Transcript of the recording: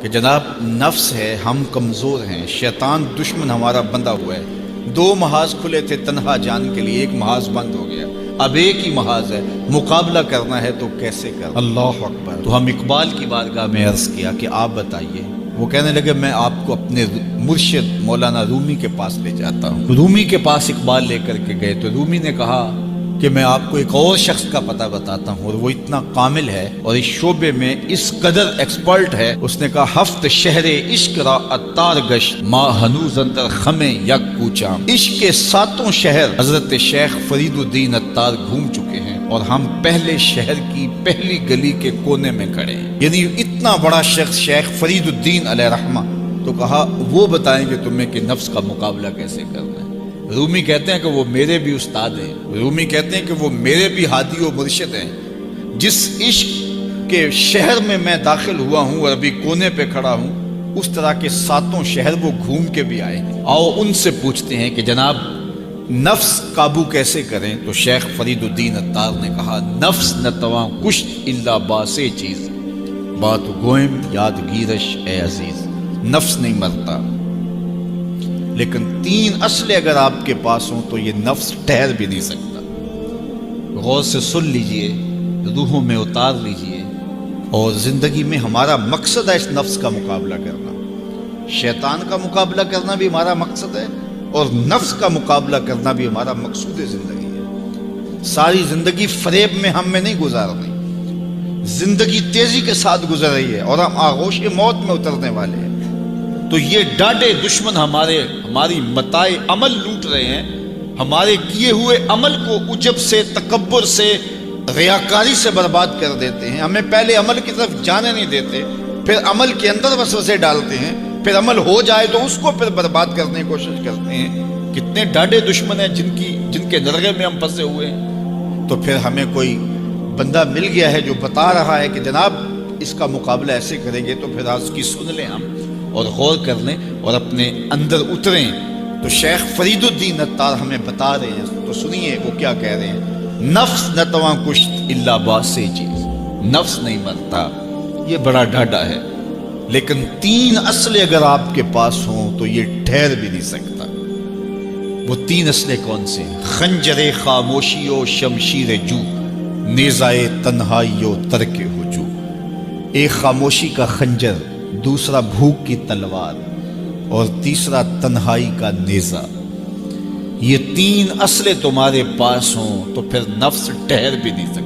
کہ جناب نفس ہے، ہم کمزور ہیں، شیطان دشمن ہمارا بندہ ہوا ہے۔ دو محاذ کھلے تھے تنہا جان کے لیے، ایک محاذ بند ہو گیا، اب ایک ہی محاذ ہے، مقابلہ کرنا ہے تو کیسے کرنا؟ اللہ اکبر۔ تو ہم اقبال کی بارگاہ میں عرض کیا کہ آپ بتائیے۔ وہ کہنے لگے میں آپ کو اپنے مرشد مولانا رومی کے پاس لے جاتا ہوں۔ رومی کے پاس اقبال لے کر کے گئے تو رومی نے کہا کہ میں آپ کو ایک اور شخص کا پتہ بتاتا ہوں، اور وہ اتنا کامل ہے اور اس شعبے میں اس قدر ایکسپرٹ ہے۔ اس نے کہا ہفت شہر عشق را اتار گشت ما ہنوز اندر خمیں یک کوچام۔ عشق کے ساتوں شہر حضرت شیخ فرید الدین اتار گھوم چکے ہیں اور ہم پہلے شہر کی پہلی گلی کے کونے میں کھڑے ہیں۔ یعنی اتنا بڑا شخص شیخ فرید الدین علیہ رحمہ، تو کہا وہ بتائیں گے تمہیں کہ نفس کا مقابلہ کیسے کرنا ہے۔ رومی کہتے ہیں کہ وہ میرے بھی استاد ہیں، رومی کہتے ہیں کہ وہ میرے بھی ہادی و مرشد ہیں۔ جس عشق کے شہر میں داخل ہوا ہوں اور ابھی کونے پہ کھڑا ہوں، اس طرح کے ساتوں شہر وہ گھوم کے بھی آئے ہیں۔ آؤ ان سے پوچھتے ہیں کہ جناب نفس قابو کیسے کریں؟ تو شیخ فرید الدین اتار نے کہا نفس نتواں کشت الا باسے چیز بات گوئم یادگیرش اے عزیز۔ نفس نہیں مرتا، لیکن تین اصلیں اگر آپ کے پاس ہوں تو یہ نفس ٹھہر بھی نہیں سکتا۔ غور سے سن لیجئے، روحوں میں اتار لیجئے، اور زندگی میں ہمارا مقصد ہے اس نفس کا مقابلہ کرنا۔ شیطان کا مقابلہ کرنا بھی ہمارا مقصد ہے، اور نفس کا مقابلہ کرنا بھی ہمارا مقصود زندگی ہے۔ ساری زندگی فریب میں ہم میں نہیں گزارنی، زندگی تیزی کے ساتھ گزر رہی ہے اور ہم آغوش موت میں اترنے والے ہیں۔ تو یہ ڈاڈے دشمن ہماری متاع عمل لوٹ رہے ہیں، ہمارے کیے ہوئے عمل کو عجب سے، تکبر سے، ریاکاری سے برباد کر دیتے ہیں۔ ہمیں پہلے عمل کی طرف جانے نہیں دیتے، پھر عمل کے اندر وسوسے ڈالتے ہیں، پھر عمل ہو جائے تو اس کو پھر برباد کرنے کی کوشش کرتے ہیں۔ کتنے ڈاڈے دشمن ہیں جن کے نرغے میں ہم پھنسے ہوئے ہیں۔ تو پھر ہمیں کوئی بندہ مل گیا ہے جو بتا رہا ہے کہ جناب اس کا مقابلہ ایسے کریں گے، تو پھر آج کی سن لیں ہم اور غور کر لیں اور اپنے اندر اتریں۔ تو شیخ فرید الدین اتار ہمیں بتا رہے ہیں، تو سنیے وہ کیا کہہ رہے ہیں۔ نفس نتواں کشت الا باسے چیز، نفس نہیں مرتا، یہ بڑا ڈاڈا ہے، لیکن تین اصلیں اگر آپ کے پاس ہوں تو یہ ٹھہر بھی نہیں سکتا۔ وہ تین اصلیں کون سے ہیں؟ خنجر خاموشی و شمشیر جو، نیزائے تنہائی و ترک ہجو۔ ایک خاموشی کا خنجر، دوسرا بھوک کی تلوار، اور تیسرا تنہائی کا نیزہ۔ یہ تین اصلیں تمہارے پاس ہوں تو پھر نفس ٹھہر بھی نہیں سکتا۔